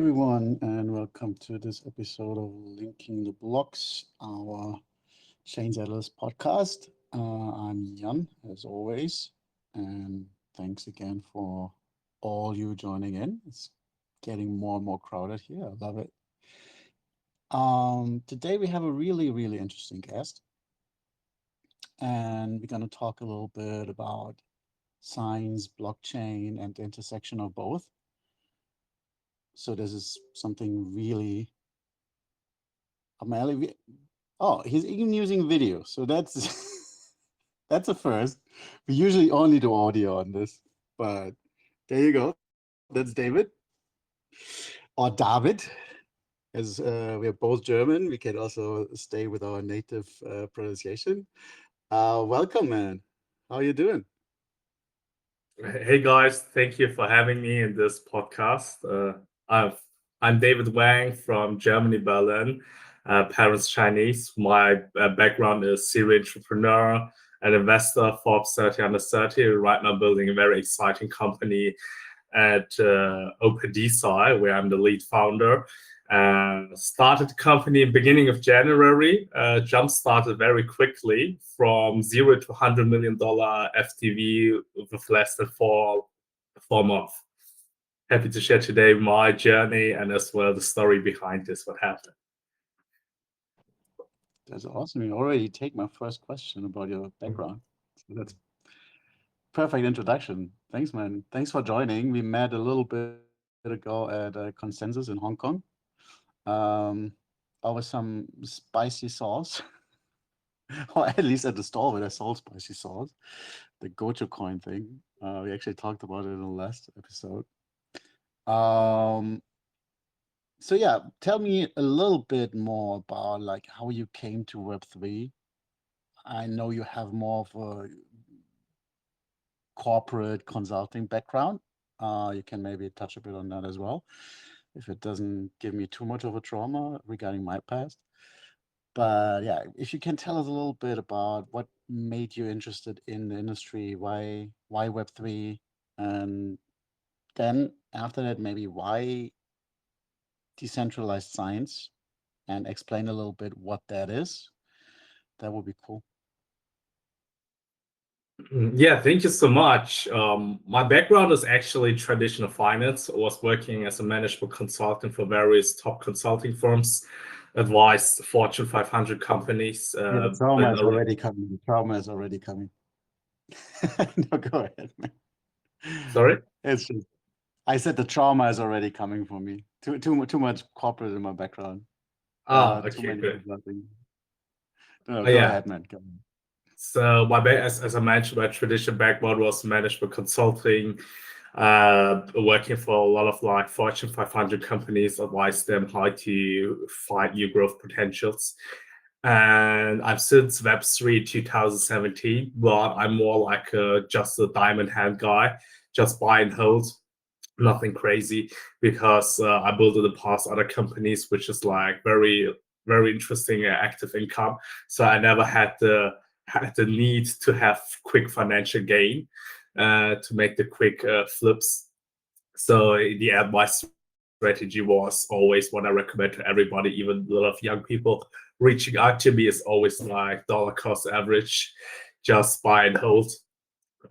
everyone, and welcome to this episode of Linking the Blocks, our ChainsAtlas podcast. I'm Jan, as always, and thanks again for all you joining in. It's getting more and more crowded here. I love it. Today we have a really interesting guest, and we're going to talk a little bit about science, blockchain, and the intersection of both. So this is something really amazing. Oh, he's even using video. So that's that's a first. We usually only do audio on this, but there you go. That's David or David, as we are both German. We can also stay with our native pronunciation. Welcome, man. How are you doing? Hey guys, thank you for having me in this podcast. I'm David Wang from Germany, Berlin. Parents Chinese. My background is serial entrepreneur, an investor, Forbes 30 under 30. Right now, building a very exciting company at OpenDeSci, where I'm the lead founder. Started the company beginning of January, jump started very quickly from $0 to $100 million FTV with less than four months. Happy to share today my journey and as well the story behind this, what happened. That's awesome. You already take my first question about your background. So that's perfect introduction. Thanks, man. Thanks for joining. We met a little bit ago at Consensus in Hong Kong. Over some spicy sauce, or at least at the stall where I sold spicy sauce, the Gochu coin thing. We actually talked about it in the last episode. So yeah, tell me a little bit more about like how you came to Web3. I know you have more of a corporate consulting background. You can maybe touch a bit on that as well, if it doesn't give me too much of a trauma regarding my past. But yeah, if you can tell us a little bit about what made you interested in the industry, why Web3, and then after that, maybe why decentralized science, and explain a little bit what that is. That would be cool. Yeah, thank you so much. My background is actually traditional finance. I was working as a management consultant for various top consulting firms, advised Fortune 500 companies. Yeah, the trauma is already coming. The trauma is already coming. No, go ahead, man. Sorry? It's just, I said the trauma is already coming for me. Too much corporate in my background. Too Okay, many good. consulting. No, go Yeah. ahead, man. Go ahead. So as I mentioned, my traditional background was management consulting, working for a lot of like Fortune 500 companies, advise them how to find new growth potentials. And I've since Web3 2017, but I'm more like just a diamond hand guy, just buy and hold, nothing crazy, because I built in the past other companies, which is like very, very interesting active income. So I never had the need to have quick financial gain to make the quick flips. So in the end, my strategy was always what I recommend to everybody, even a lot of young people reaching out to me, is always like dollar cost average, just buy and hold.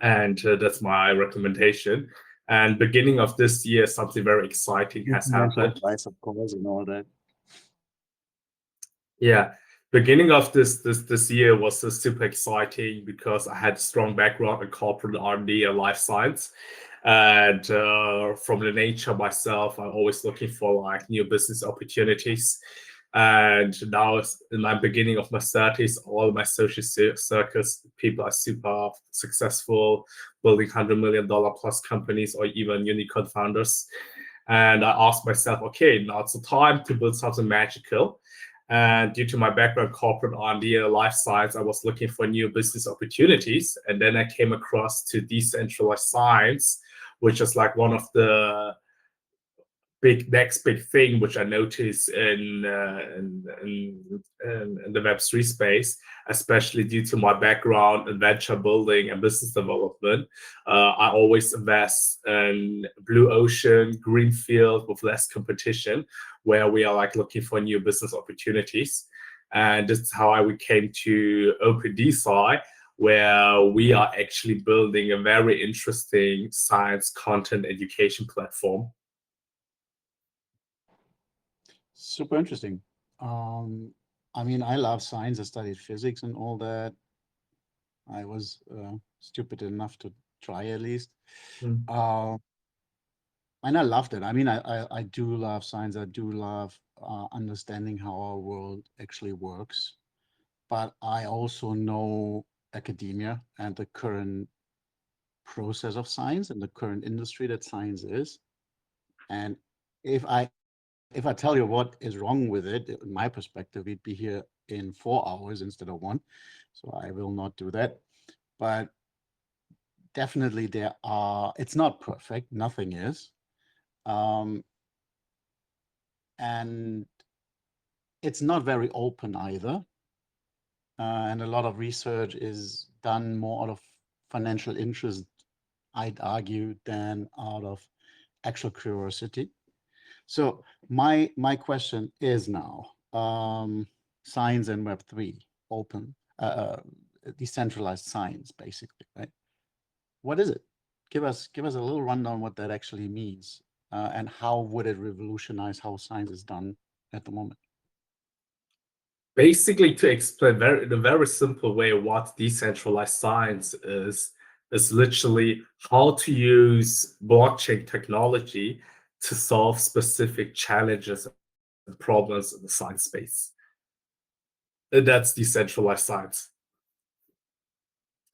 And that's my recommendation. And beginning of this year, something very exciting has happened. Advice, of course, and all that. Yeah, beginning of this year was super exciting because I had a strong background in corporate R&D and life science, and from the nature myself, I'm always looking for like new business opportunities. And now in my beginning of my 30s, all my social circles people are super successful, building $100 million plus companies or even unicorn founders. And I asked myself, okay, now it's the time to build something magical. And due to my background, corporate R&D and life science, I was looking for new business opportunities. And then I came across to decentralized science, which is like one of the next big thing which I notice in the Web3 space, especially due to my background in venture building and business development. I always invest in blue ocean, green field with less competition, where we are like looking for new business opportunities. And this is how we came to OpenDeSci, where we are actually building a very interesting science content education platform. Super interesting. I mean, I love science. I studied physics and all that. I was stupid enough to try at least. And I loved it. I mean, I do love science. I do love understanding how our world actually works. But I also know academia and the current process of science and the current industry that science is. And if I tell you what is wrong with it, in my perspective, we'd be here in 4 hours instead of 1. So I will not do that. But definitely it's not perfect. Nothing is. And it's not very open either. And a lot of research is done more out of financial interest, I'd argue, than out of actual curiosity. So my question is now, science and Web3, open, decentralized science, basically, right? What is it? Give us a little rundown what that actually means, and how would it revolutionize how science is done at the moment? Basically, to explain in a very simple way what decentralized science is literally how to use blockchain technology to solve specific challenges and problems in the science space. And that's decentralized science.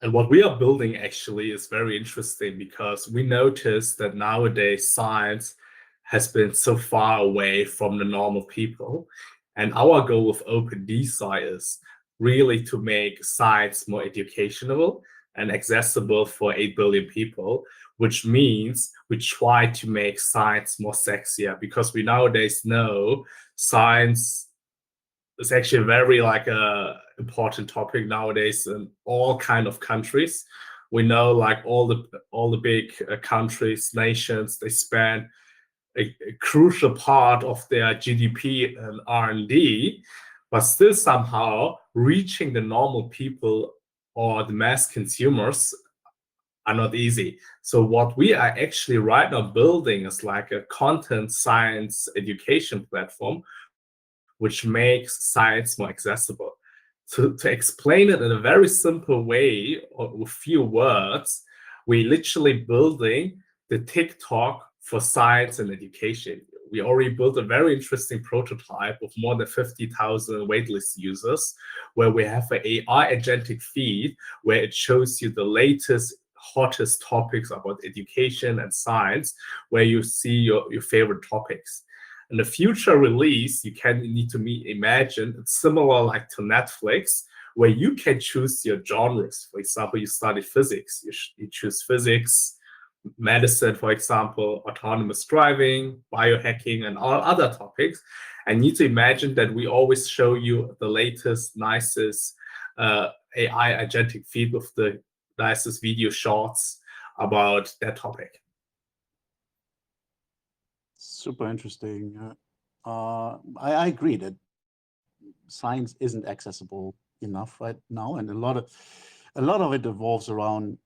And what we are building actually is very interesting, because we notice that nowadays science has been so far away from the normal people. And our goal with OpenDeSci is really to make science more educational and accessible for 8 billion people, which means we try to make science more sexier, because we nowadays know science is actually a very important topic nowadays in all kind of countries. We know like all the big countries, nations, they spend a crucial part of their GDP and R&D, but still somehow reaching the normal people or the mass consumers are not easy. So what we are actually right now building is like a content science education platform, which makes science more accessible. To explain it in a very simple way, or with few words, we literally building the TikTok for science and education. We already built a very interesting prototype of more than 50,000 waitlist users, where we have an AI agentic feed where it shows you the latest, hottest topics about education and science, where you see your favorite topics. In the future release, you need to imagine it's similar like to Netflix, where you can choose your genres. For example, you study physics, you choose physics, medicine, for example, autonomous driving, biohacking, and all other topics. And you need to imagine that we always show you the latest, nicest AI agentic feed with the nicest video shorts about that topic. Super interesting. I agree that science isn't accessible enough right now, and a lot of it evolves around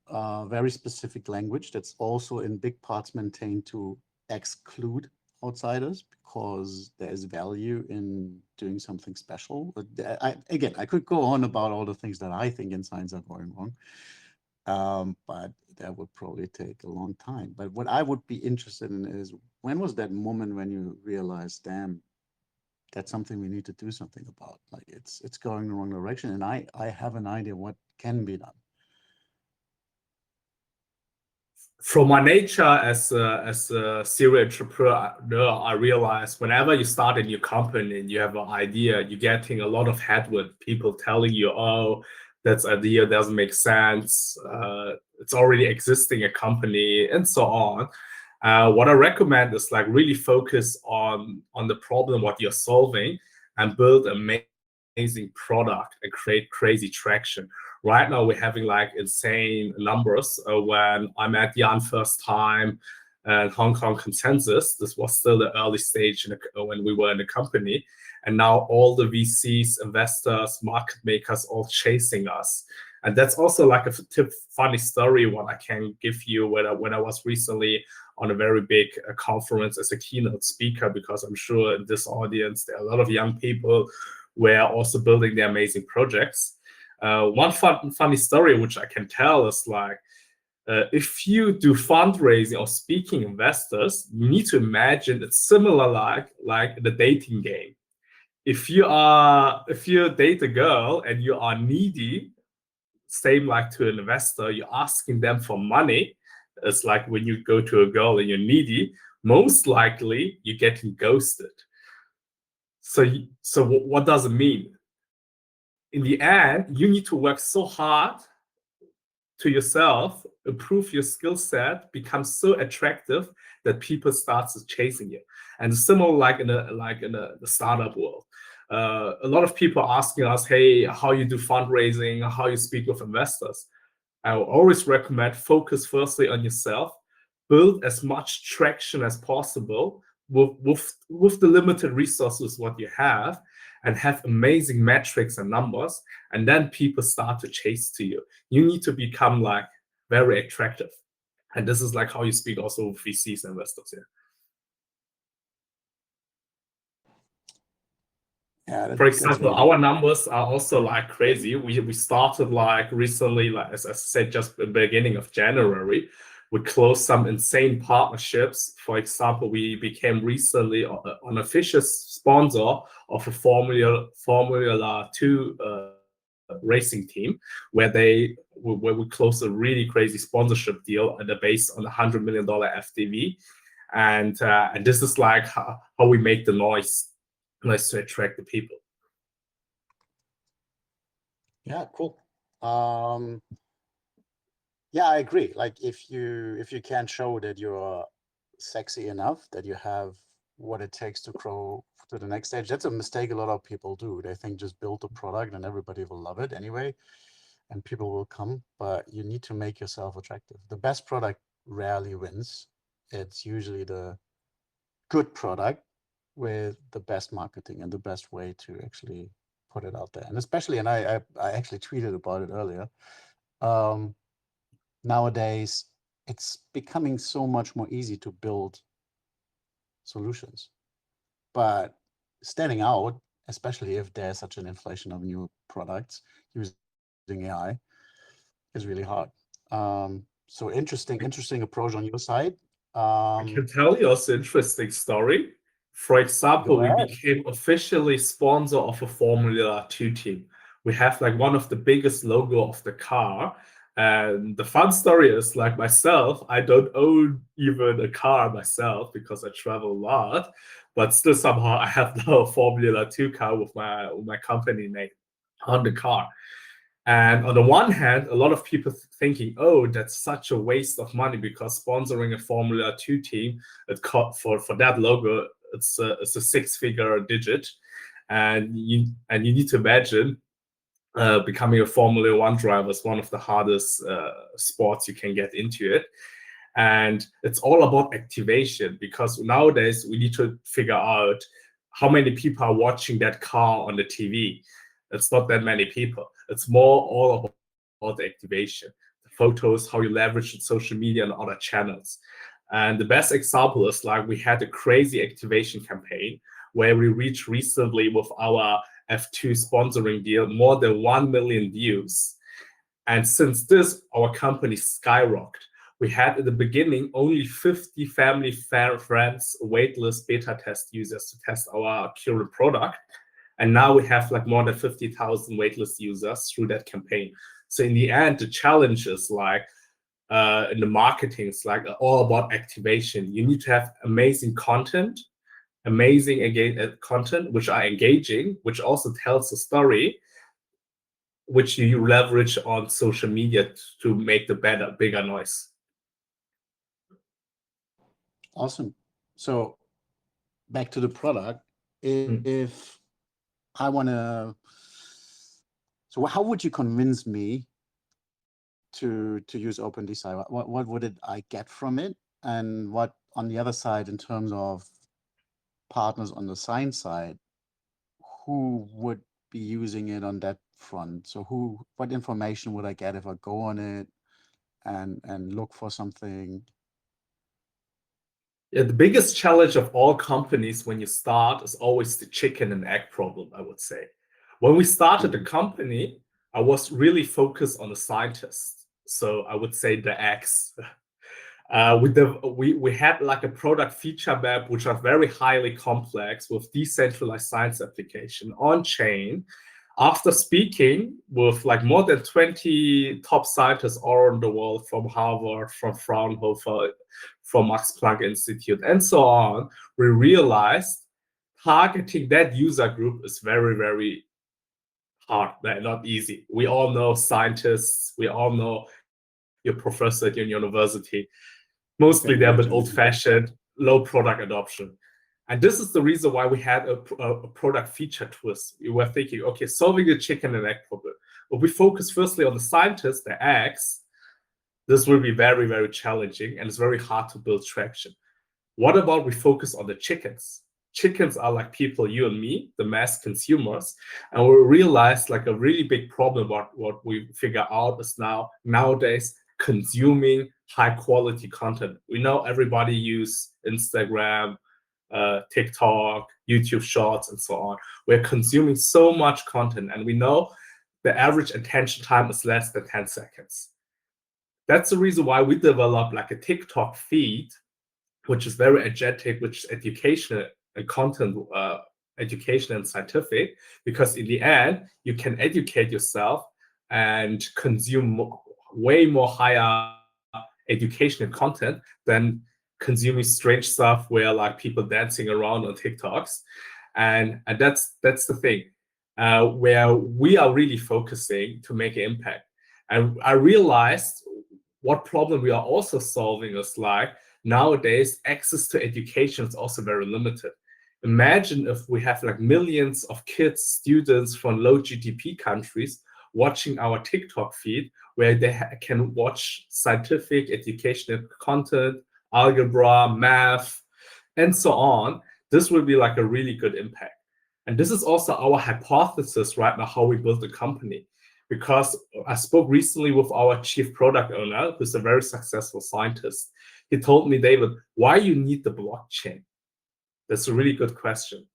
very specific language that's also in big parts maintained to exclude outsiders, because there's value in doing something special. But I could go on about all the things that I think in science are going wrong, but that would probably take a long time. But what I would be interested in is, when was that moment when you realized, damn, that's something we need to do something about? Like it's going in the wrong direction, and I have an idea what can be done. From my nature as a serial entrepreneur, I realized whenever you start a new company and you have an idea, you're getting a lot of headwind. People telling you, oh, that idea doesn't make sense. It's already existing a company and so on. What I recommend is like really focus on the problem, what you're solving, and build an amazing product and create crazy traction. Right now, we're having like insane numbers. When I met Jan first time and Hong Kong Consensus, this was still the early stage when we were in the company. And now all the VCs, investors, market makers, all chasing us. And that's also like a funny story one I can give you when I was recently on a very big conference as a keynote speaker, because I'm sure in this audience, there are a lot of young people who are also building their amazing projects. One funny story which I can tell is like, if you do fundraising or speaking investors, you need to imagine it's similar like the dating game. If you date a girl and you are needy, same like to an investor, you're asking them for money. It's like when you go to a girl and you're needy, most likely you're getting ghosted. So what does it mean? In the end, you need to work so hard to yourself, improve your skill set, become so attractive that people start chasing you. And similar like in the startup world. A lot of people are asking us, hey, how you do fundraising, how you speak with investors. I will always recommend focus firstly on yourself, build as much traction as possible with the limited resources what you have, and have amazing metrics and numbers, and then people start to chase to you. You need to become like very attractive. And this is like how you speak also with VCs and investors here. Yeah, For example, our numbers are also like crazy. We started like recently, like as I said, just the beginning of January. We closed some insane partnerships. For example, we became recently an official sponsor of a Formula 2 racing team, where we closed a really crazy sponsorship deal at a base on $100 million FTV, and this is like how we make the noise to attract the people. Yeah, cool. Yeah, I agree. Like if you can show that you're sexy enough, that you have what it takes to grow to the next stage, that's a mistake a lot of people do. They think just build a product and everybody will love it anyway, and people will come, but you need to make yourself attractive. The best product rarely wins. It's usually the good product with the best marketing and the best way to actually put it out there. And especially, and I actually tweeted about it earlier, nowadays it's becoming so much more easy to build solutions, but standing out, especially if there's such an inflation of new products using AI, is really hard. So interesting approach on your side. I can tell you also interesting story. For example, we became officially sponsor of a Formula 2 team. We have like one of the biggest logo of the car. And the fun story is like myself, I don't own even a car myself because I travel a lot, but still somehow I have now a Formula 2 car with my company name on the car. And on the one hand, a lot of people thinking, oh, that's such a waste of money because sponsoring a Formula 2 team, for that logo, it's a six-figure digit. And you need to imagine becoming a Formula 1 driver is one of the hardest sports you can get into it. And it's all about activation, because nowadays we need to figure out how many people are watching that car on the TV. It's not that many people. It's more all about the activation, the photos, how you leverage social media and other channels. And the best example is like we had a crazy activation campaign where we reached recently with our F2 sponsoring deal more than 1 million views. And since this, our company skyrocketed. We had at the beginning only 50 family friends waitlist beta test users to test our current product. And now we have like more than 50,000 waitlist users through that campaign. So in the end, the challenge is like in the marketing, it's like all about activation. You need to have amazing content, content which are engaging, which also tells a story, which you leverage on social media to make the bigger noise. Awesome. So back to the product. If I want to, so how would you convince me to use OpenDeSci? What would I get from it? And what on the other side, in terms of partners on the science side, who would be using it on that front? So what information would I get if I go on it and look for something? Yeah, the biggest challenge of all companies when you start is always the chicken and egg problem, I would say. When we started the company, I was really focused on the scientists. So I would say the eggs. We had like a product feature map, which are very highly complex with decentralized science application on chain. After speaking with like more than 20 top scientists all around the world, from Harvard, from Fraunhofer, from Max Planck Institute, and so on, we realized targeting that user group is very, very hard, not easy. We all know scientists, we all know your professor at your university. Mostly they're a bit old-fashioned, low product adoption. And this is the reason why we had a product feature twist. We were thinking, okay, solving the chicken and egg problem. But we focus firstly on the scientists, the eggs. This will be very, very challenging, and it's very hard to build traction. What about we focus on the chickens? Chickens are like people, you and me, the mass consumers. And we realized like a really big problem, what we figure out is nowadays consuming high quality content. We know everybody use Instagram, TikTok, YouTube Shorts, and so on. We're consuming so much content, and we know the average attention time is less than 10 seconds. That's the reason why we developed like a TikTok feed, which is very energetic, which is educational and content, education and scientific, because in the end, you can educate yourself and consume way more higher educational content than consuming strange stuff where like people dancing around on TikToks. And that's the thing where we are really focusing to make an impact. And I realized what problem we are also solving is like nowadays access to education is also very limited. Imagine if we have like millions of kids, students from low GDP countries watching our TikTok feed, where they can watch scientific educational content, algebra, math, and so on. This will be like a really good impact. And this is also our hypothesis right now, how we build the company. Because I spoke recently with our chief product owner, who's a very successful scientist. He told me, David, why you need the blockchain? That's a really good question.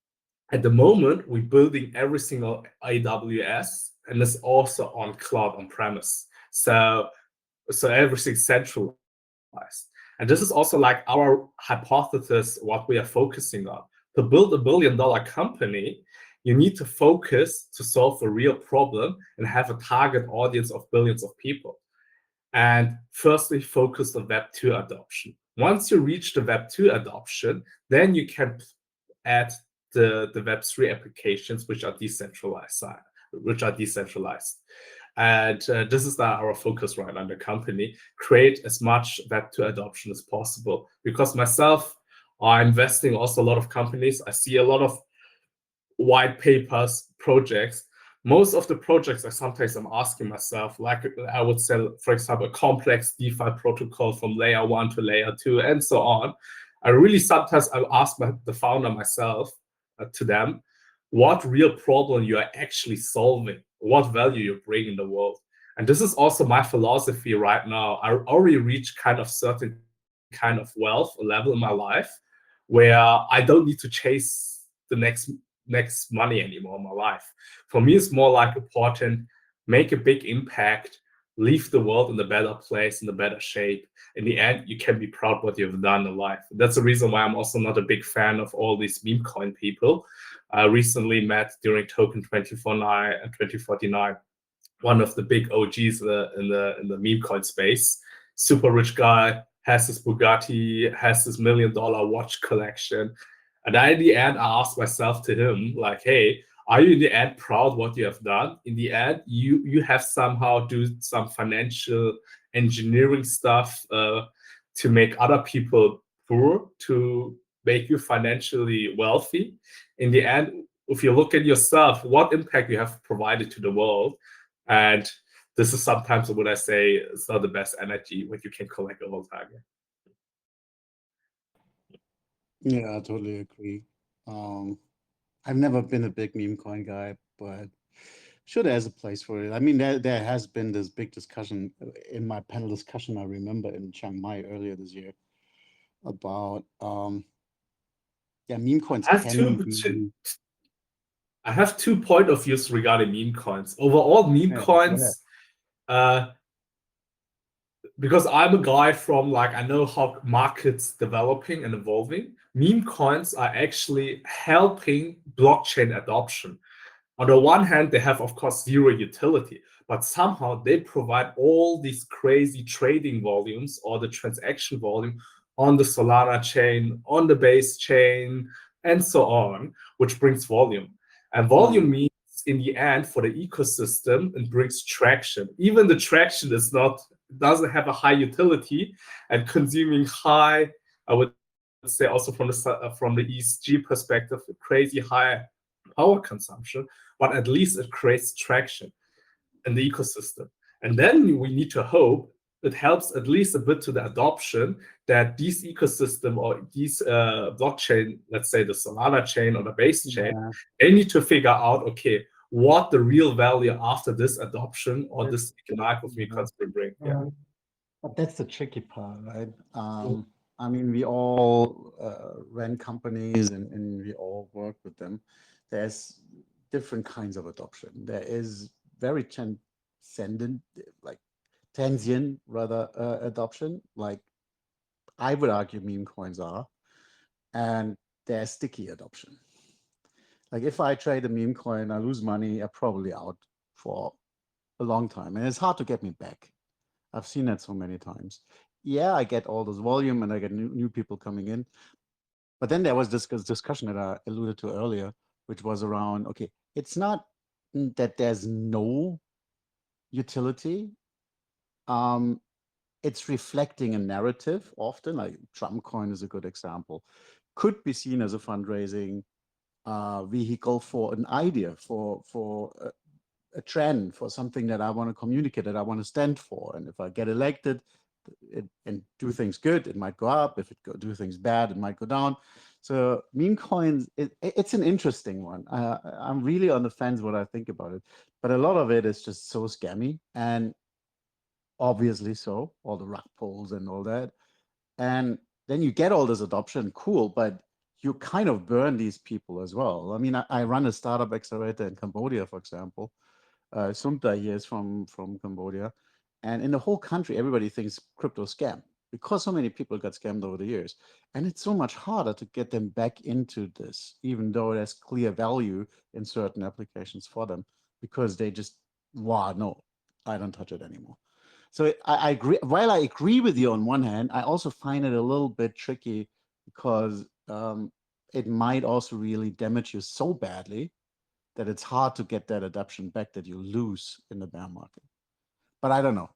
At the moment, we're building every single AWS, and it's also on cloud on premise. So everything's centralized. And this is also like our hypothesis, what we are focusing on. To build $1 billion company, you need to focus to solve a real problem and have a target audience of billions of people. And firstly, focus on Web2 adoption. Once you reach the Web2 adoption, then you can add the Web3 applications, which are decentralized. And this is our focus right now in the company. Create as much Web2 adoption as possible. Because myself, I'm investing also a lot of companies. I see a lot of white papers, projects. Most of the projects, sometimes I'm asking myself, like I would say, for example, a complex DeFi protocol from layer 1 to layer 2, and so on. I really sometimes I ask the founder myself, to them, what real problem you are actually solving, what value you bring in the world. And this is also my philosophy right now. I already reached kind of certain kind of wealth level in my life where I don't need to chase the next money anymore in my life. For me, it's more like important, make a big impact, leave the world in a better place, in a better shape. In the end, you can be proud what you've done in life. That's the reason why I'm also not a big fan of all these meme coin people. I recently met during Token 2049, one of the big OGs in the meme coin space. Super rich guy, has this Bugatti, has this $1 million watch collection. And in the end, I asked myself to him, like, hey, are you in the end proud what you have done? In the end, you have somehow do some financial engineering stuff to make other people poor to make you financially wealthy. In the end, if you look at yourself, what impact you have provided to the world, and this is sometimes what I say, it's not the best energy what you can collect over time. Yeah, I totally agree. I've never been a big meme coin guy, but sure there's a place for it. I mean, there has been this big discussion in my panel discussion, I remember in Chiang Mai earlier this year, about yeah, meme coins I have can two, be I have 2 point of views regarding meme coins. Overall, meme yeah, coins, because I'm a guy from like, I know how markets developing and evolving. Meme coins are actually helping blockchain adoption. On the one hand, they have, of course, zero utility, but somehow they provide all these crazy trading volumes or the transaction volume on the Solana chain, on the base chain, and so on, which brings volume. And volume means, in the end, for the ecosystem, it brings traction. Even the traction doesn't have a high utility and consuming high, I would say also from the ESG perspective, crazy high power consumption, but at least it creates traction in the ecosystem. And then we need to hope it helps at least a bit to the adoption that these ecosystem or these blockchain, let's say the Solana chain or the base chain, they need to figure out, okay, what the real value after this adoption or this economic of coins will bring. Yeah. But that's the tricky part, right? I mean, we all run companies and we all work with them. There's different kinds of adoption. There is very transcendent, like transient rather adoption, like I would argue meme coins are, and there's sticky adoption. Like if I trade a meme coin, I lose money, I'm probably out for a long time, and it's hard to get me back. I've seen that so many times. Yeah, I get all this volume and I get new people coming in. But then there was this discussion that I alluded to earlier, which was around, okay, it's not that there's no utility. It's reflecting a narrative often, like Trump coin is a good example, could be seen as a fundraising vehicle for an idea, for a trend, for something that I want to communicate, that I want to stand for. And if I get elected and do things good, it might go up. If it do things bad, it might go down. So meme coins, it's an interesting one. I'm really on the fence what I think about it, but a lot of it is just so scammy, and obviously so, all the rug pulls and all that. And then you get all this adoption, cool, but you kind of burn these people as well. I mean, I run a startup accelerator in Cambodia, for example. Sumta here is from Cambodia. And in the whole country, everybody thinks crypto scam because so many people got scammed over the years. And it's so much harder to get them back into this, even though there's clear value in certain applications for them, because they just, wow, no, I don't touch it anymore. So I agree. While I agree with you on one hand, I also find it a little bit tricky because it might also really damage you so badly that it's hard to get that adoption back that you lose in the bear market. But I don't know.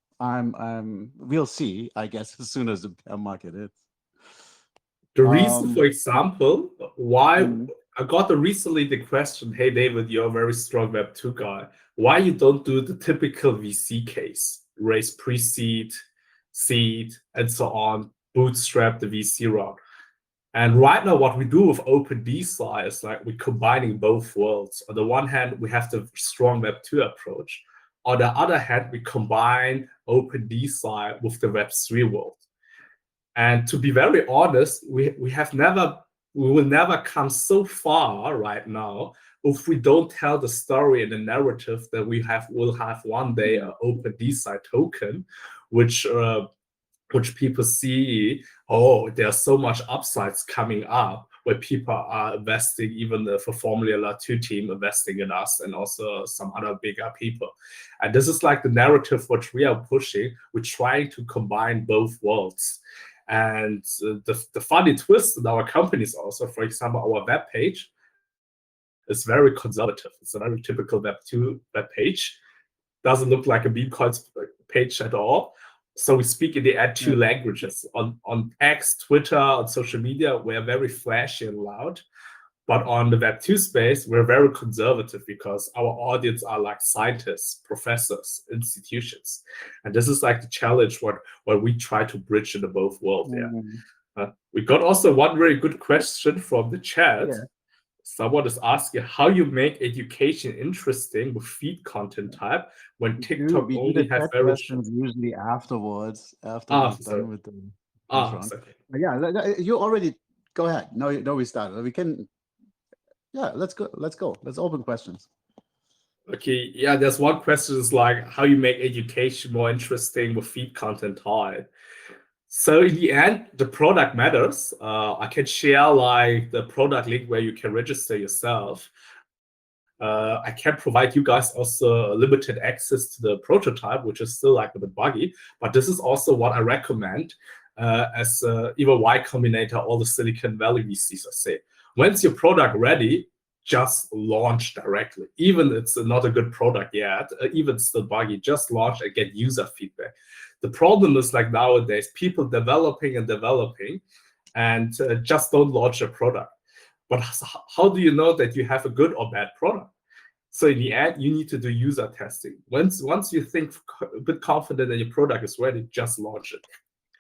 We'll see, I guess, as soon as the bear market hits. The reason, for example, why I got recently the question, hey, David, you're a very strong Web2 guy. Why you don't do the typical VC case, raise pre-seed, seed, and so on, bootstrap the VC route? And right now, what we do with OpenDeSci is like we're combining both worlds. On the one hand, we have the strong Web2 approach. On the other hand, we combine OpenDeSci with the Web3 world. And to be very honest, we will never come so far right now if we don't tell the story and the narrative that will have one day an OpenDeSci token, which people see, oh, there's so much upsides coming up, where people are investing, even for Formula 2 team investing in us and also some other bigger people. And this is like the narrative which we are pushing. We're trying to combine both worlds. And the funny twist in our companies also, for example, our web page is very conservative. It's a very typical Web2 web page. Doesn't look like a meme coins page at all. So we speak in the end two languages. On X, Twitter, on social media, we're very flashy and loud. But on the Web2 space, we're very conservative because our audience are like scientists, professors, institutions. And this is like the challenge what we try to bridge in the both worlds. We got also one very good question from the chat. Someone is asking how you make education interesting with feed content type when TikTok we only do the has chat very questions usually afterwards, after we're done with the round. sorry. You already go ahead. No, we started. We can. Yeah, let's go. Let's open questions. Okay, yeah, there's one question is like how you make education more interesting with feed content type. So in the end, the product matters. I can share like the product link where you can register yourself. I can provide you guys also limited access to the prototype, which is still like a bit buggy, but this is also what I recommend as even Y Combinator, all the Silicon Valley VCs say. Once your product ready, just launch directly. Even it's not a good product yet, even still buggy, just launch and get user feedback. The problem is like nowadays, people developing and just don't launch a product. But how do you know that you have a good or bad product? So in the end, you need to do user testing. Once you think a bit confident that your product is ready, just launch it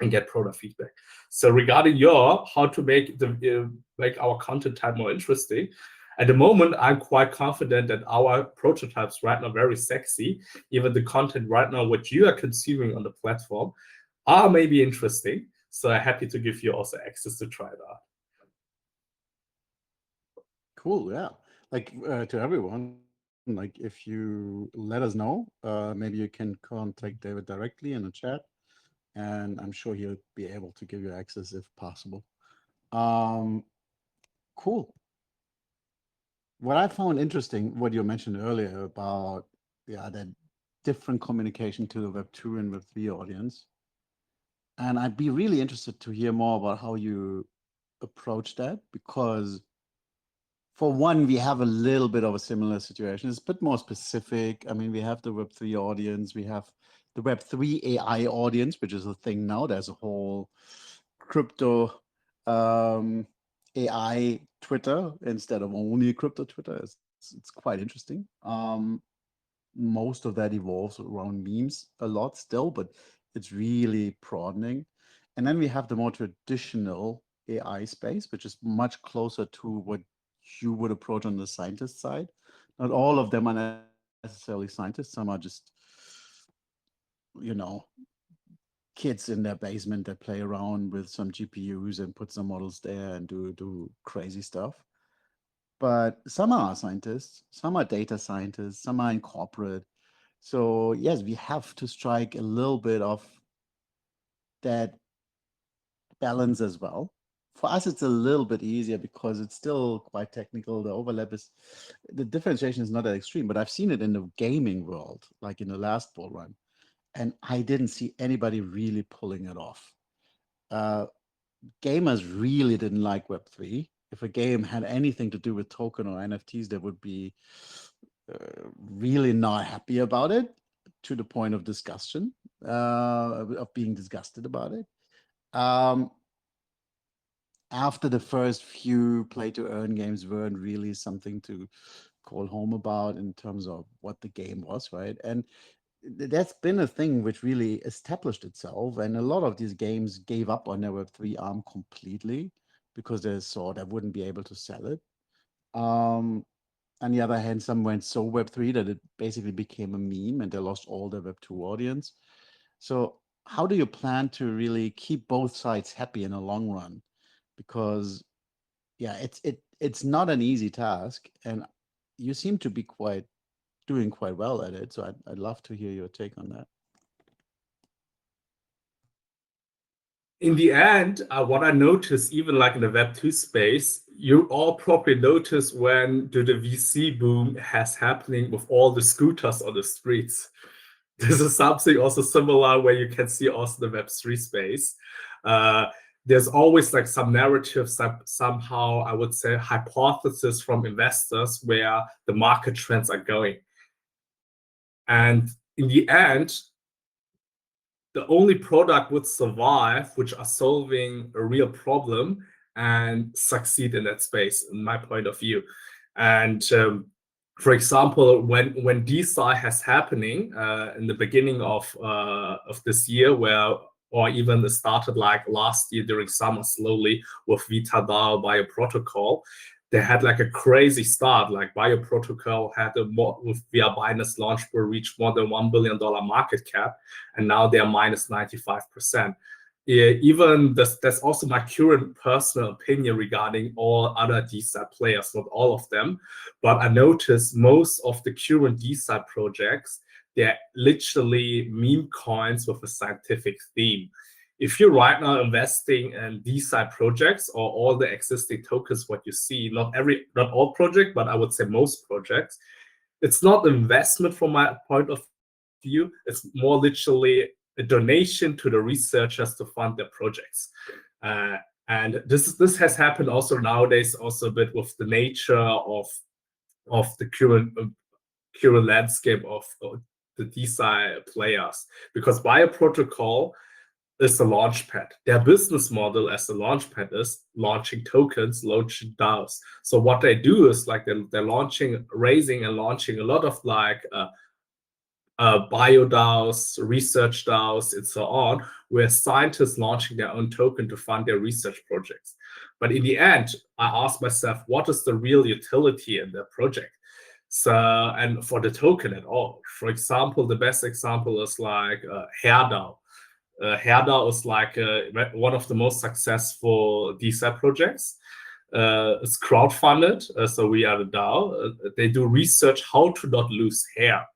and get product feedback. So regarding how to make our content type more interesting, at the moment, I'm quite confident that our prototypes right now are very sexy. Even the content right now, what you are consuming on the platform, are maybe interesting. So I'm happy to give you also access to try it out. Cool, yeah. Like to everyone, like if you let us know, maybe you can contact David directly in the chat, and I'm sure he'll be able to give you access if possible. Cool. What I found interesting, what you mentioned earlier about that different communication to the Web2 and Web3 audience, and I'd be really interested to hear more about how you approach that, because for one, we have a little bit of a similar situation. It's a bit more specific. I mean, we have the Web3 audience, we have the Web3 AI audience, which is a thing now. There's a whole crypto AI Twitter instead of only crypto Twitter. It's quite interesting. Most of that evolves around memes a lot still, but it's really broadening. And then we have the more traditional AI space, which is much closer to what you would approach on the scientist side. Not all of them are necessarily scientists. Some are just, kids in their basement that play around with some GPUs and put some models there and do crazy stuff. But some are scientists, some are data scientists, some are in corporate. So yes, we have to strike a little bit of that balance as well. For us, it's a little bit easier because it's still quite technical. The differentiation is not that extreme, but I've seen it in the gaming world, like in the last bull run. And I didn't see anybody really pulling it off. Gamers really didn't like Web3. If a game had anything to do with token or NFTs, they would be really not happy about it, to the point of discussion, of being disgusted about it. After the first few play-to-earn games weren't really something to call home about in terms of what the game was, right? And that's been a thing which really established itself, and a lot of these games gave up on their Web3 arm completely because they saw they wouldn't be able to sell it. On the other hand, some went so Web3 that it basically became a meme and they lost all their Web2 audience. So how do you plan to really keep both sides happy in the long run? Because it's not an easy task, and you seem to be doing quite well at it. So I'd love to hear your take on that. In the end, what I noticed, even like in the Web2 space, you all probably notice when the VC boom has happening with all the scooters on the streets. This is something also similar where you can see also the Web3 space. There's always like some narratives, somehow I would say hypothesis from investors where the market trends are going. And in the end, the only product would survive which are solving a real problem and succeed in that space, in my point of view. And for example, when DeSci has happening in the beginning of this year, or even it started like last year during summer slowly with VitaDAO bioprotocol, they had like a crazy start. Like bioprotocol had with via Binance launch will reach more than $1 billion market cap, and now they are minus 95%. Even that's also my current personal opinion regarding all other DeSci players, not all of them, but I noticed most of the current DeSci projects, they're literally meme coins with a scientific theme. If you're right now investing in DeSci projects or all the existing tokens, what you see, not all projects, but I would say most projects, it's not investment from my point of view. It's more literally a donation to the researchers to fund their projects. And this has happened also nowadays, also a bit with the nature of the current landscape of the DeSci players, because bioprotocol is the launchpad. Their business model as the launchpad is launching tokens, launching DAOs. So what they do is like they're raising and launching a lot of like bio DAOs, research DAOs, and so on, where scientists launching their own token to fund their research projects. But in the end, I ask myself, what is the real utility in their project? So, and for the token at all. For example, the best example is like HairDAO. HairDAO is like one of the most successful DeSci projects. It's crowdfunded, so we are the DAO. They do research how to not lose hair.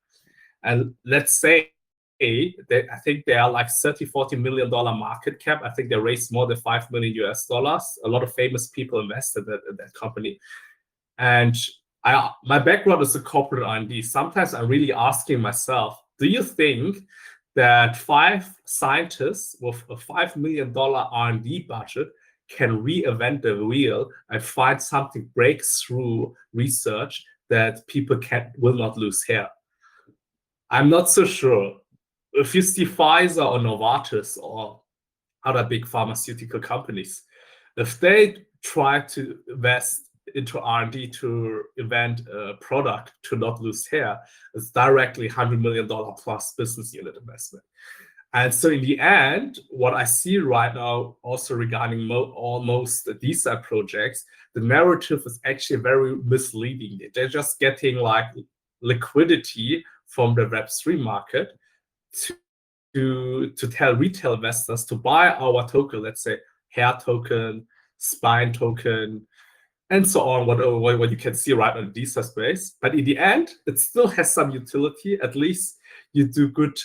And let's say I think they are like $40 million market cap. I think they raised more than $5 million US. A lot of famous people invested in that company. And my background is a corporate R&D. Sometimes I'm really asking myself, do you think that 5 scientists with a $5 million R&D budget can reinvent the wheel and find something breakthrough research that people will not lose hair? I'm not so sure. If you see Pfizer or Novartis or other big pharmaceutical companies, if they try to invest into R&D to invent a product to not lose hair, it's directly $100 million plus business unit investment. And so in the end, what I see right now also regarding almost DeSci projects, the narrative is actually very misleading. They're just getting like liquidity from the Web3 market to tell retail investors to buy our token, let's say hair token, spine token, and so on, what you can see right on the DeSci space. But in the end, it still has some utility. At least you do good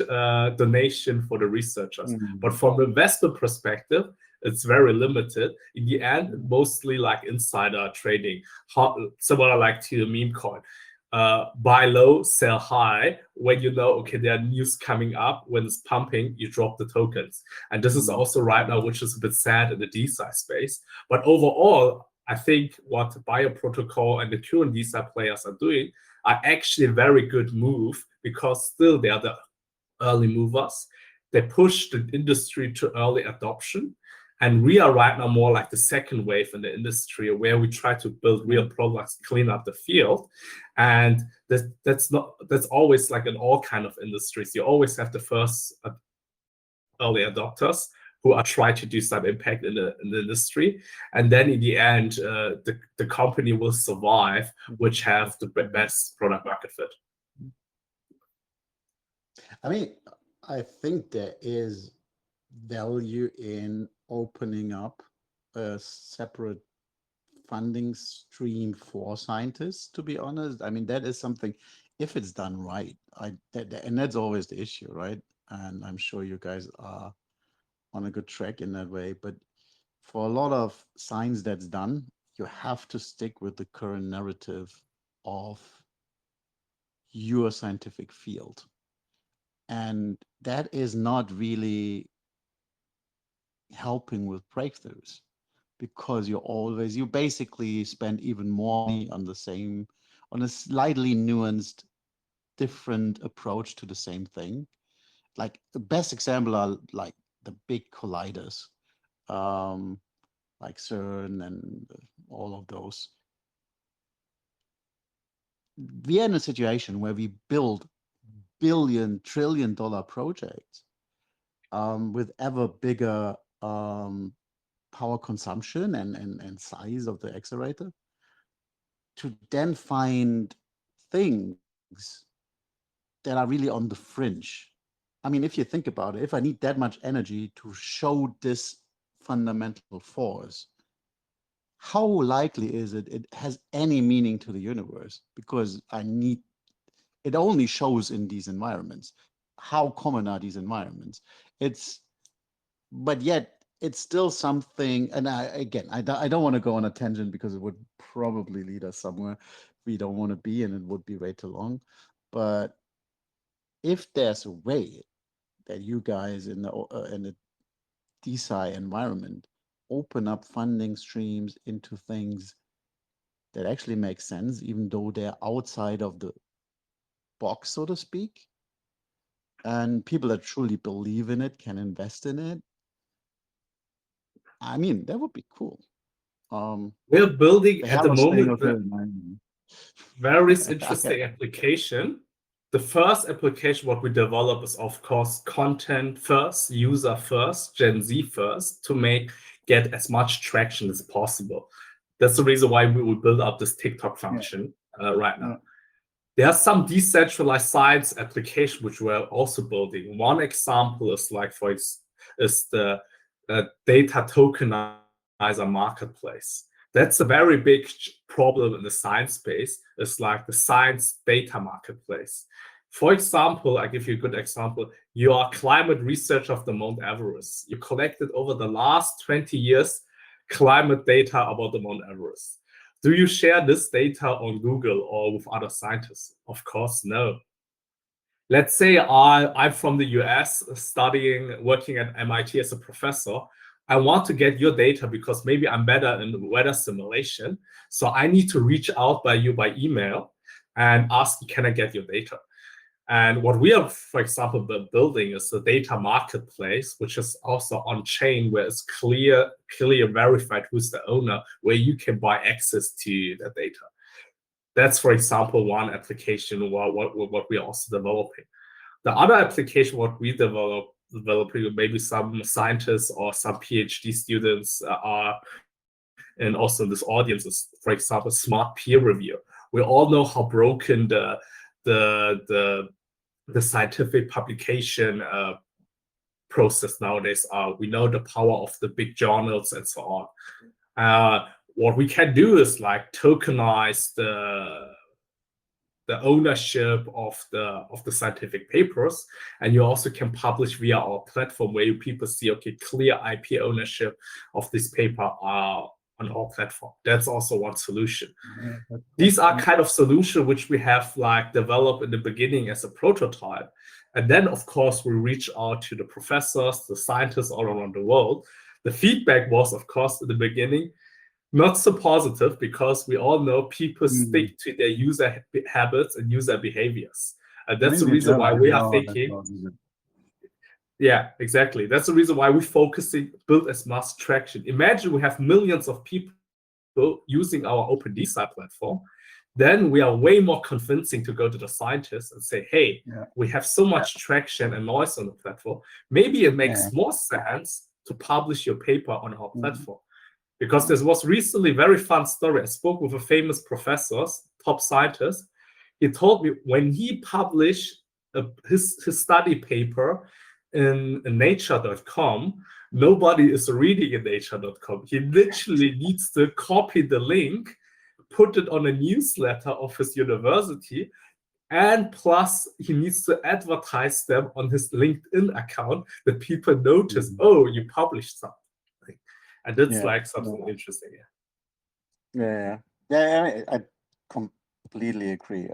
donation for the researchers. Mm-hmm. But from the investment perspective, it's very limited. In the end, mostly like insider trading, similar like to the meme coin. Buy low, sell high. When you know, okay, there are news coming up, when it's pumping, you drop the tokens. And this is also right now, which is a bit sad in the DeSci space. But overall, I think what bioprotocol and the current DeSci players are doing are actually a very good move, because still they are the early movers. They push the industry to early adoption. And we are right now more like the second wave in the industry, where we try to build real products, clean up the field. And that's always like in all kind of industries. You always have the first early adopters who are trying to do some impact in the industry. And then in the end, the company will survive, which have the best product market fit. I mean, I think there is value in opening up a separate funding stream for scientists, to be honest. I mean, that is something, if it's done right, and that's always the issue, right? And I'm sure you guys are on a good track in that way. But for a lot of science that's done, you have to stick with the current narrative of your scientific field. And that is not really helping with breakthroughs, because you basically spend even more money on a slightly nuanced, different approach to the same thing. like the best example are like the big colliders, like CERN and all of those. We are in a situation where we build billion, trillion-dollar projects with ever bigger power consumption and size of the accelerator, to then find things that are really on the fringe. I mean, if you think about it, if I need that much energy to show this fundamental force, how likely is it has any meaning to the universe? Because it only shows in these environments. How common are these environments? But yet it's still something, and I don't want to go on a tangent because it would probably lead us somewhere we don't want to be, and it would be way too long. But if there's a way that you guys in the DeSci environment open up funding streams into things that actually make sense, even though they're outside of the box, so to speak, and people that truly believe in it can invest in it, I mean, that would be cool. We're building The at the Harris thing moment was really nice. very interesting application. The first application what we develop is, of course, content first, user first, Gen Z first, to get as much traction as possible. That's the reason why we will build up this TikTok function right now. There are some decentralized science applications which we're also building. One example is the data tokenizer marketplace. That's a very big problem in the science space. It's like the science data marketplace. For example, I give you a good example. You are a climate researcher of the Mount Everest. You collected over the last 20 years climate data about the Mount Everest. Do you share this data on Google or with other scientists? Of course, no. Let's say I'm from the US working at MIT as a professor. I want to get your data because maybe I'm better in weather simulation. So I need to reach out by email and ask, can I get your data? And what we are, for example, building is the data marketplace, which is also on chain, where it's clearly verified who's the owner, where you can buy access to the data. That's, for example, one application what we are also developing. The other application what we developing, maybe some scientists or some PhD students are, and also in this audience is, for example, smart peer review. We all know how broken the scientific publication process nowadays are. We know the power of the big journals and so on. What we can do is like tokenize the ownership of the scientific papers, and you also can publish via our platform where people see, okay, clear IP ownership of this paper on our platform. That's also one solution. These are kind of solutions which we have like developed in the beginning as a prototype, and then of course we reach out to the professors, the scientists all around the world. The feedback was, of course, in the beginning not so positive, because we all know people stick to their user habits and user behaviors. And that's the reason why we are thinking. Yeah, exactly. That's the reason why we build as much traction. Imagine we have millions of people using our OpenDeSci platform. Then we are way more convincing to go to the scientists and say, hey, we have so much traction and noise on the platform. Maybe it makes more sense to publish your paper on our platform. Because there was recently a very fun story. I spoke with a famous professor, top scientist. He told me when he published his study paper in nature.com, nobody is reading in nature.com. He literally needs to copy the link, put it on a newsletter of his university, and plus he needs to advertise them on his LinkedIn account that people notice, oh, you published something. And that's like something interesting. I completely agree.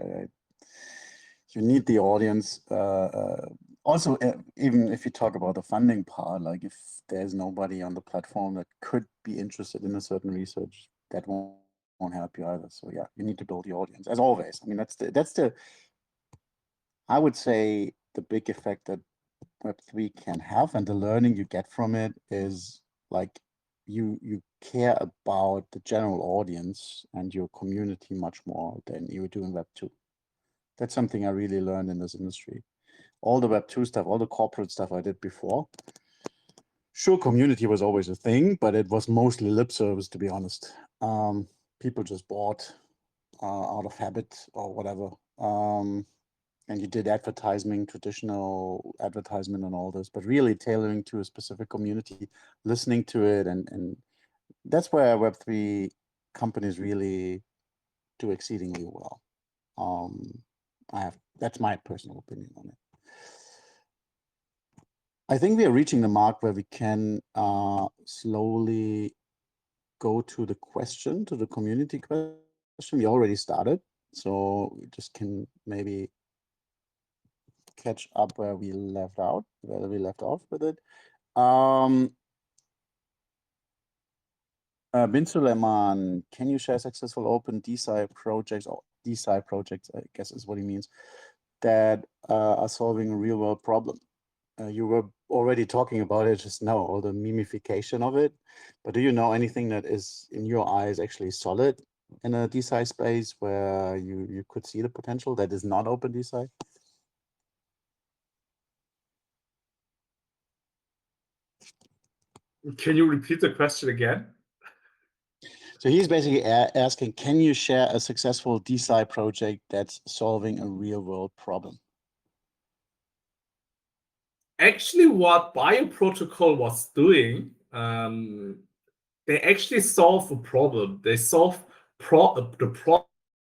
You need the audience. Also, even if you talk about the funding part, like if there's nobody on the platform that could be interested in a certain research, that won't help you either. So yeah, you need to build the audience, as always. I mean, that's the I would say the big effect that Web3 can have, and the learning you get from it is like you care about the general audience and your community much more than you do in Web2. That's something I really learned in this industry. All the Web2 stuff, all the corporate stuff I did before, sure, community was always a thing, but it was mostly lip service, to be honest. People just bought out of habit or whatever. And you did advertising, traditional advertisement and all this, but really tailoring to a specific community, listening to it. And that's where Web3 companies really do exceedingly well. That's my personal opinion on it. I think we are reaching the mark where we can slowly go to the community question. We already started, so we just can maybe catch up where we left off with it. Bin Suleiman, can you share successful OpenDeSci projects, or DeSci projects, I guess is what he means, that are solving a real world problem? You were already talking about it just now, all the memification of it, but do you know anything that is, in your eyes, actually solid in a DeSci space where you could see the potential that is not OpenDeSci? Can you repeat the question again? So he's basically asking, can you share a successful DeSci project that's solving a real world problem? Actually, what Bioprotocol was doing, they actually solve a problem. They solve the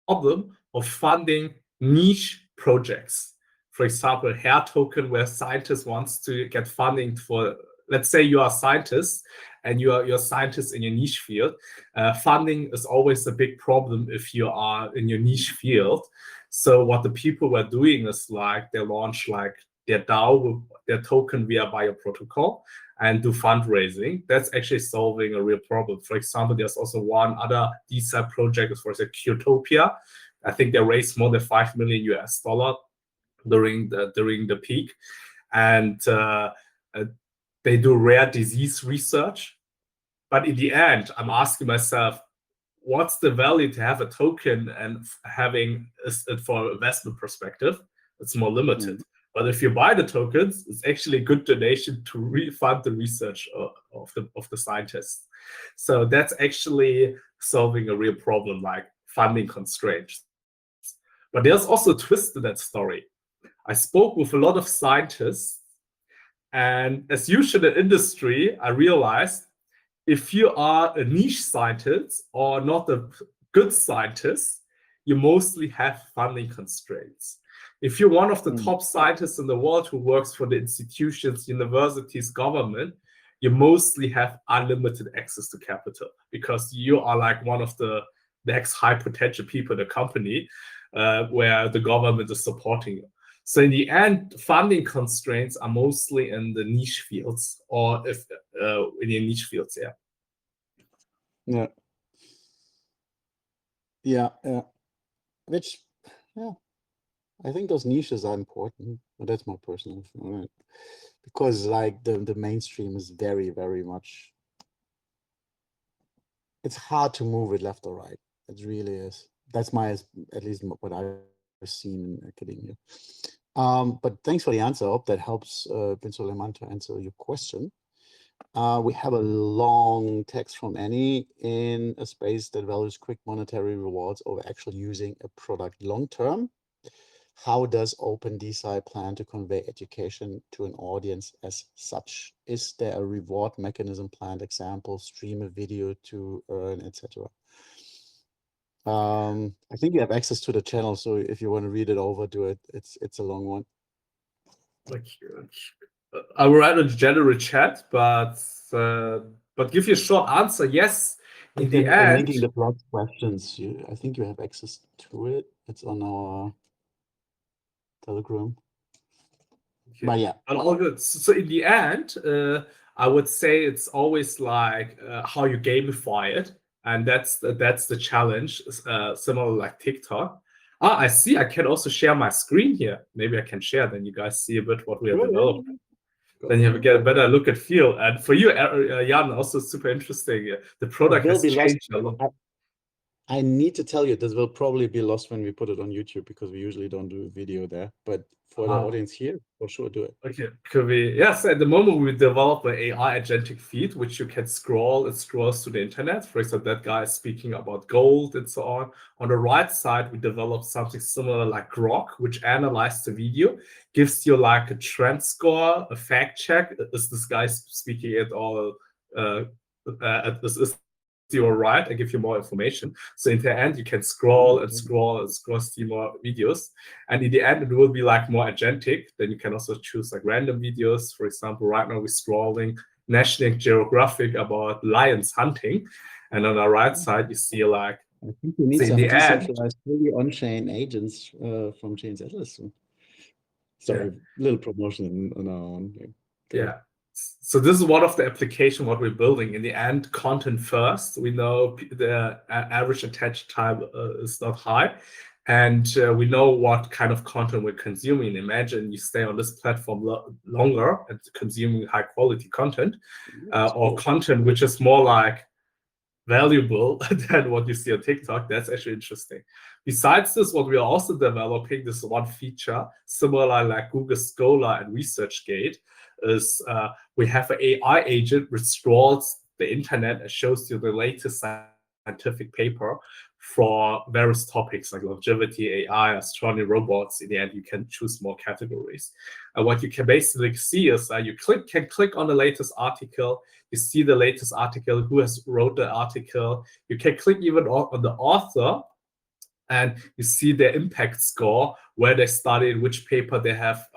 problem of funding niche projects. For example, hair token, where scientists wants to get funding for, let's say you are a scientist and you're a scientist in your niche field. Funding is always a big problem if you are in your niche field. So what the people were doing is like they launch like their DAO, their token via Bioprotocol, and do fundraising. That's actually solving a real problem. For example, there's also one other DeSci project, for example, Qtopia. I think they raised more than $5 million during the peak, and they do rare disease research. But in the end, I'm asking myself, what's the value to have a token and having it for investment perspective? It's more limited. Mm-hmm. But if you buy the tokens, it's actually a good donation to refund the research of the scientists. So that's actually solving a real problem, like funding constraints. But there's also a twist to that story. I spoke with a lot of scientists, and as usual in industry, I realized if you are a niche scientist or not a good scientist, you mostly have funding constraints. If you're one of the top scientists in the world who works for the institutions, universities, government, you mostly have unlimited access to capital because you are like one of the next high potential people in the company where the government is supporting you. So in the end, funding constraints are mostly in the niche fields, or if in the niche fields, yeah. Which, I think those niches are important, but that's my personal feeling, because like the mainstream is very, very much, it's hard to move it left or right. It really is. That's at least what I've seen in academia. But thanks for the answer. I hope that helps Bin Suleiman to answer your question. We have a long text from Annie. In a space that values quick monetary rewards over actually using a product long term, how does OpenDeSci plan to convey education to an audience as such? Is there a reward mechanism planned? Example, stream a video to earn, etc. I think you have access to the channel, so if you want to read it over, do it. It's a long one. I will write a general chat, but give you a short answer. Yes, in the end. Linking the blog questions, I think you have access to it. It's on our Telegram. Okay. But yeah, all good. So in the end, I would say it's always like how you gamify it, and that's the challenge. Similar like TikTok. I see. I can also share my screen here. Maybe I can share. Then you guys see a bit what we are developing. then you get a better look and feel. And for you, Jan, also super interesting. The product has changed a lot. I need to tell you, this will probably be lost when we put it on YouTube because we usually don't do video there. But for the audience here, for sure, do it. Okay, could we? Yes, at the moment we develop an AI agentic feed, which you can scroll. It scrolls to the internet. For example, that guy is speaking about gold and so on. On the right side, we developed something similar like Grok, which analyzes the video, gives you like a trend score, a fact check. Is this guy speaking at all? Is you're right, I give you more information. So in the end, you can scroll and scroll and scroll, see more videos. And in the end, it will be like more agentic. Then you can also choose like random videos. For example, right now we're scrolling National Geographic about lions hunting. And on the right side, you see like, I think we need some decentralized, fully on-chain agents from ChainsAtlas. So. Sorry, little promotion on our own. Yeah. So this is one of the applications what we're building. In the end, content first. We know the average attention time is not high, and we know what kind of content we're consuming. Imagine you stay on this platform longer and consuming high quality content, or content which is more like valuable than what you see on TikTok. That's actually interesting. Besides this, what we are also developing, this one feature, similar like Google Scholar and ResearchGate, is we have an AI agent which scrolls the internet and shows you the latest scientific paper for various topics like longevity, AI, astronomy, robots. In the end, you can choose more categories. And what you can basically see is you can click on the latest article. You see the latest article, who has wrote the article. You can click even on the author, and you see their impact score, where they studied, which paper they have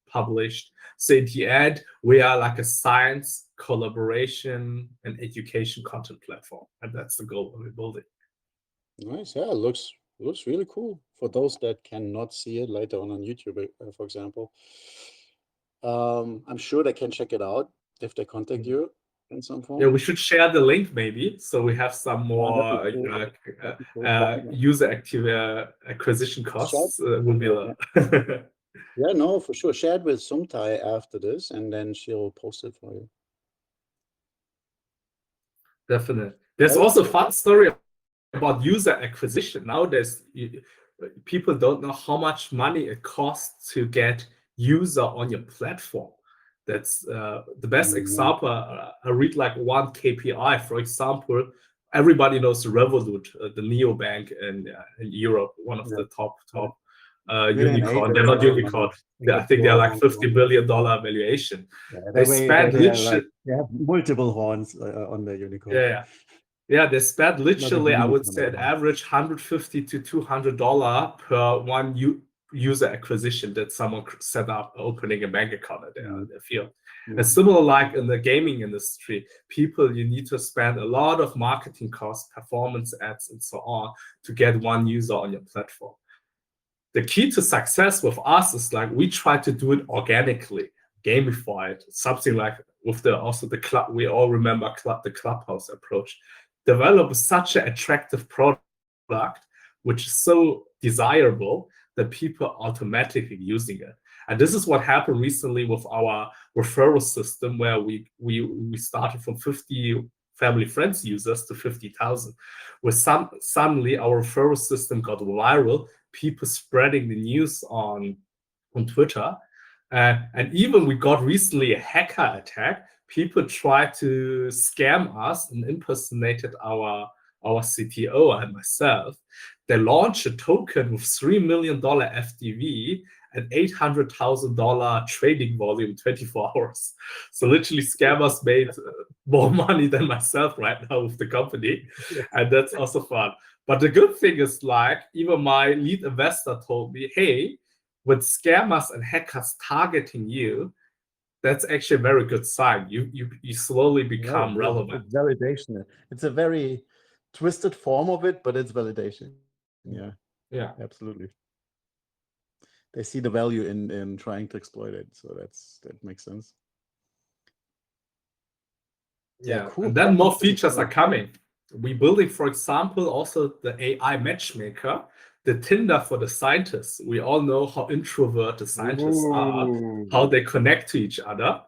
published. So in the end, we are like a science, collaboration, and education content platform. And that's the goal we're building. Nice. Yeah, it looks really cool. For those that cannot see it later on YouTube, for example, I'm sure they can check it out if they contact you in some form. Yeah, we should share the link maybe, so we have some more user active acquisition costs. Will be yeah, no, for sure. Share it with Sumtai after this, and then she'll post it for you. Definitely. There's also a fun story about user acquisition. Nowadays, people don't know how much money it costs to get user on your platform. That's the best example. I read like one KPI. For example, everybody knows Revolut, the neobank in Europe, one of the top unicorn. They're not unicorn. I think they're like $50 billion valuation. Yeah, they have multiple horns on their unicorn. Yeah, they spend literally, I would say, an average $150 to $200 per one user acquisition that someone set up opening a bank account at their field. And similar like in the gaming industry, you need to spend a lot of marketing costs, performance ads, and so on to get one user on your platform. The key to success with us is like we try to do it organically, gamified, something like with the club. We all remember the Clubhouse approach. Develop such an attractive product which is so desirable that people are automatically using it. And this is what happened recently with our referral system, where we started from 50 family friends users to 50,000. Where suddenly our referral system got viral, people spreading the news on Twitter. And even we got recently a hacker attack. People tried to scam us and impersonated our CTO and myself. They launched a token with $3 million FTV and $800,000 trading volume 24 hours. So literally scammers made more money than myself right now with the company. And that's also fun. But the good thing is like, even my lead investor told me, hey, when scammers and hackers targeting you, that's actually a very good sign. You slowly become relevant. It's validation. It's a very twisted form of it, but it's validation. Yeah, absolutely. They see the value in trying to exploit it, so that makes sense. Yeah, cool. And then more features are coming. We're building, for example, also the AI matchmaker, the Tinder for the scientists. We all know how introvert the scientists are, how they connect to each other.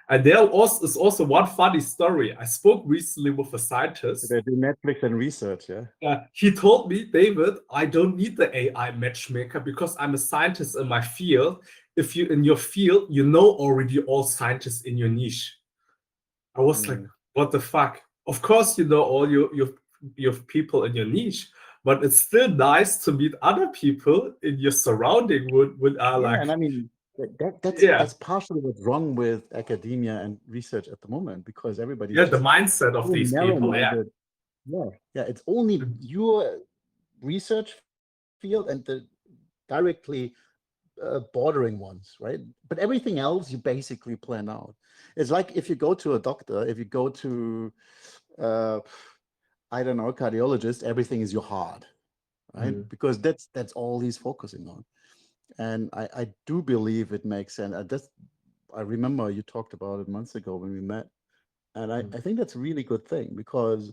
And there is also one funny story. I spoke recently with a scientist. They do Netflix and research, yeah. He told me, David, I don't need the AI matchmaker because I'm a scientist in my field. If you in your field, you know already all scientists in your niche. I was like, what the fuck? Of course, you know all your people in your niche, but it's still nice to meet other people in your surrounding would are Yeah, like. and I mean that's partially what's wrong with academia and research at the moment, because everybody's the mindset of these people. Yeah, it's only your research field and the directly bordering ones, right? But everything else you basically plan out. It's like if you go to a doctor, if you go to I don't know, a cardiologist, everything is your heart, right? Because that's all he's focusing on. And I do believe it makes sense. I remember you talked about it months ago when we met. And I think that's a really good thing, because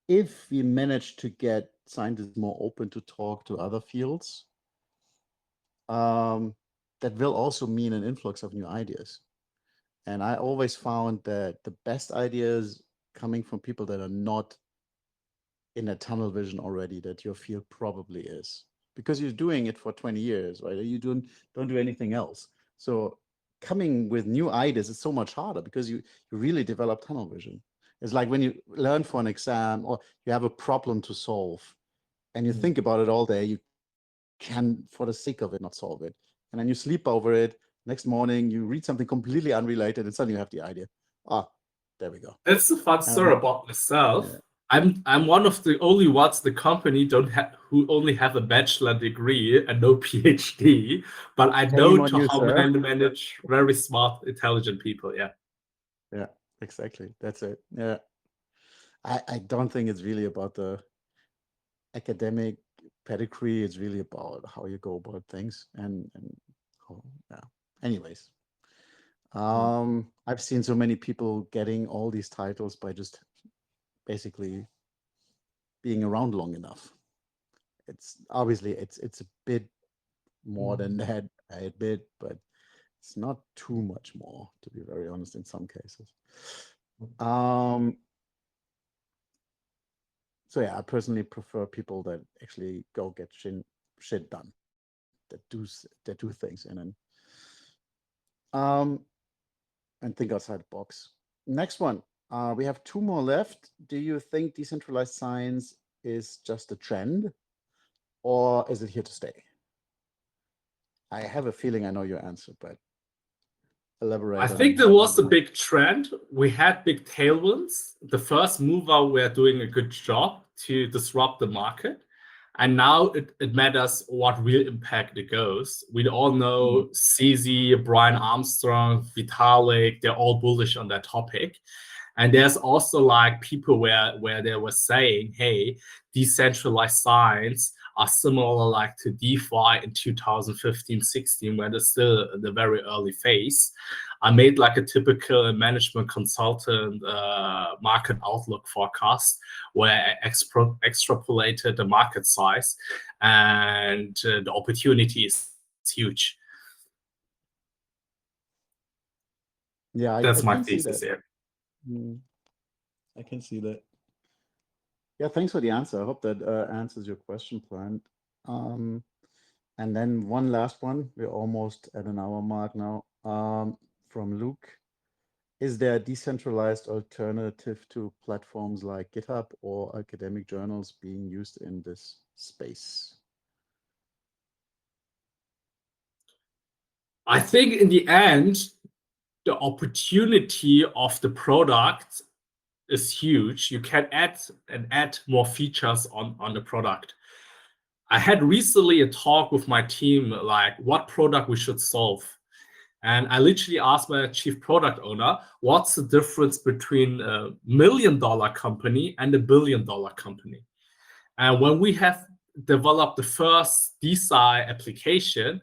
if we manage to get scientists more open to talk to other fields, that will also mean an influx of new ideas. And I always found that the best ideas coming from people that are not in a tunnel vision already that your field probably is, because you're doing it for 20 years, right? You don't do anything else. So coming with new ideas is so much harder because you really develop tunnel vision. It's like when you learn for an exam or you have a problem to solve and you think about it all day, you can, for the sake of it, not solve it. And then you sleep over it. Next morning, you read something completely unrelated and suddenly you have the idea. There we go. It's a fun story about myself. Yeah. I'm one of the only ones the company who only have a bachelor degree and no PhD, but I know how to manage very smart, intelligent people. Yeah, exactly. That's it. Yeah. I don't think it's really about the academic pedigree. It's really about how you go about things and anyways. I've seen so many people getting all these titles by just basically being around long enough. It's obviously it's a bit more than that, I admit, but it's not too much more, to be very honest, in some cases. So yeah, I personally prefer people that actually go get shit done, that do things and think outside the box. Next one, we have two more left. Do you think decentralized science is just a trend, or is it here to stay? I have a feeling I know your answer, but elaborate. I think there was a big trend. We had big tailwinds. The first mover were doing a good job to disrupt the market. And now it matters what real impact it goes. We all know CZ, Brian Armstrong, Vitalik, they're all bullish on that topic. And there's also like people where they were saying, hey, decentralized science are similar like to DeFi in 2015-16, when it's still in the very early phase. I made like a typical management consultant market outlook forecast where I extrapolated the market size, and the opportunity is huge. Yeah, that's my thesis here. I can see that. Yeah, thanks for the answer. I hope that answers your question, Plant. And then one last one. We're almost at an hour mark now. From Luke. Is there a decentralized alternative to platforms like GitHub or academic journals being used in this space? I think in the end, the opportunity of the product is huge. You can add more features on the product. I had recently a talk with my team, like what product we should solve. And I literally asked my chief product owner, what's the difference between a $1 million company and a $1 billion company? And when we have developed the first DeSci application,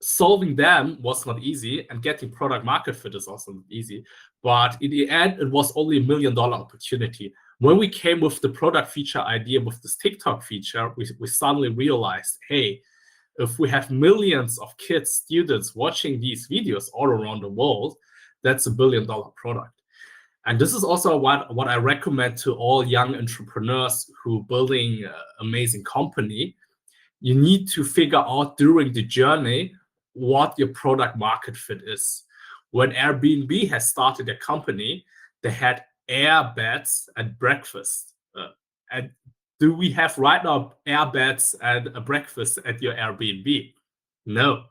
solving them was not easy, and getting product market fit is also not easy. But in the end, it was only $1 million opportunity. When we came with the product feature idea with this TikTok feature, we suddenly realized, hey, If we have millions of kids, students watching these videos all around the world, that's $1 billion product. And this is also what I recommend to all young entrepreneurs who building an amazing company. You need to figure out during the journey what your product market fit is. When Airbnb has started a company, they had air beds and breakfast. And do we have right now air beds and a breakfast at your Airbnb? No.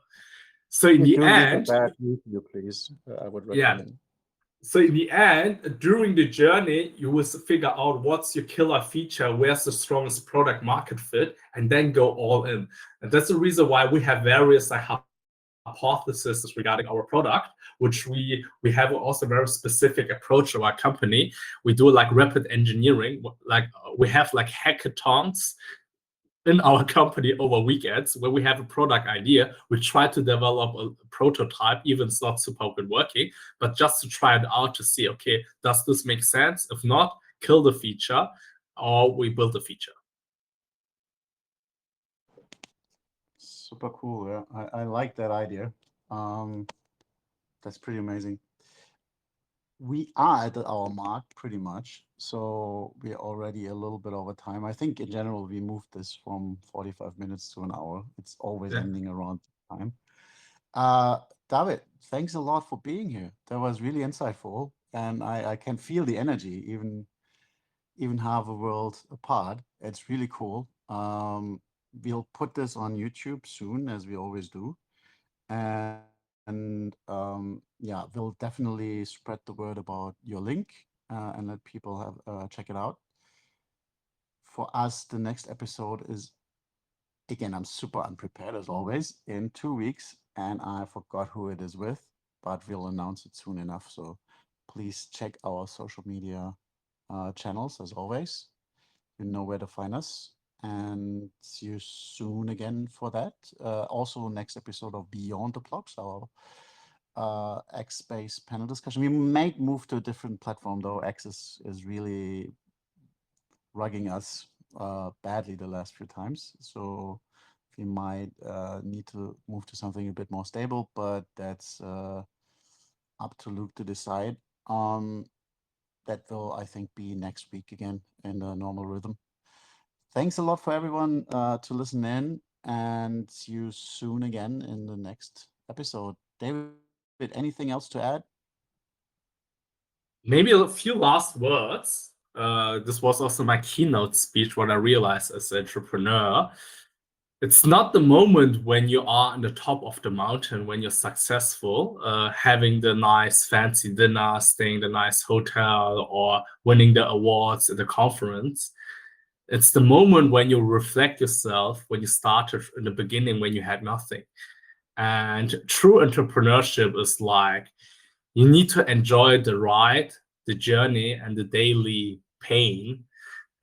So in the Don't give a end, bad review, please. I would yeah. recommend. So in the end, during the journey, you will figure out what's your killer feature, where's the strongest product market fit, and then go all in. And that's the reason why we have various hypotheses regarding our product, which we have also a very specific approach to our company. We do like rapid engineering, like we have like hackathons in our company over weekends where we have a product idea. We try to develop a prototype, even it's not super good working, but just to try it out to see, okay, does this make sense? If not, kill the feature, or we build the feature. Super cool. Yeah, I like that idea. That's pretty amazing. We are at our mark pretty much, so we're already a little bit over time. I think in general we moved this from 45 minutes to an hour. It's always ending around time. David, thanks a lot for being here. That was really insightful, and I can feel the energy even half a world apart. It's really cool. We'll put this on YouTube soon, as we always do. And yeah, we'll definitely spread the word about your link and let people have check it out. For us, the next episode is, again, I'm super unprepared as always, in 2 weeks, and I forgot who it is with, but we'll announce it soon enough. So please check our social media channels as always. You know where to find us, and see you soon again for that. Also, next episode of Beyond the Blocks, our X-based panel discussion. We might move to a different platform though. X is really rugging us badly the last few times, so we might need to move to something a bit more stable, but that's up to Luke to decide. That will, I think, be next week again in the normal rhythm. Thanks a lot for everyone to listen in, and see you soon again in the next episode. David, anything else to add? Maybe a few last words. This was also my keynote speech, what I realized as an entrepreneur. It's not the moment when you are on the top of the mountain, when you're successful, having the nice fancy dinner, staying in the nice hotel, or winning the awards at the conference. It's the moment when you reflect yourself, when you started in the beginning, when you had nothing. And true entrepreneurship is like, you need to enjoy the ride, the journey, and the daily pain.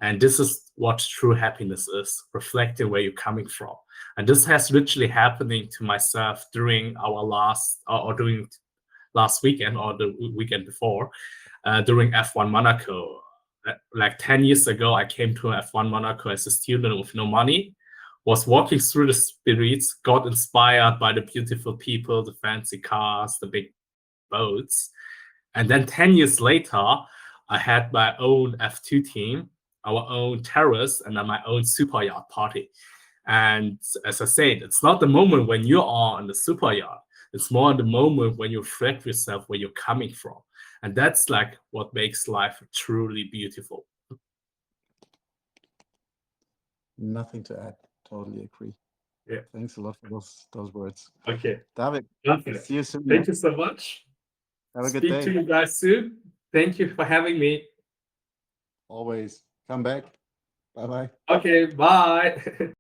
And this is what true happiness is, reflecting where you're coming from. And this has literally happening to myself during our during last weekend or the weekend before, during F1 Monaco. Like 10 years ago, I came to F1 Monaco as a student with no money, was walking through the streets, got inspired by the beautiful people, the fancy cars, the big boats. And then 10 years later, I had my own F2 team, our own terrace, and then my own super yacht party. And as I said, it's not the moment when you are on the super yacht. It's more the moment when you reflect yourself where you're coming from. And that's like what makes life truly beautiful. Nothing to add. Totally agree. Yeah. Thanks a lot for those words. Okay. David, Perfect. see you soon. Thank you so much. Have a good Speak day. to you guys soon. Thank you for having me. Always come back. Bye-bye. Okay, bye.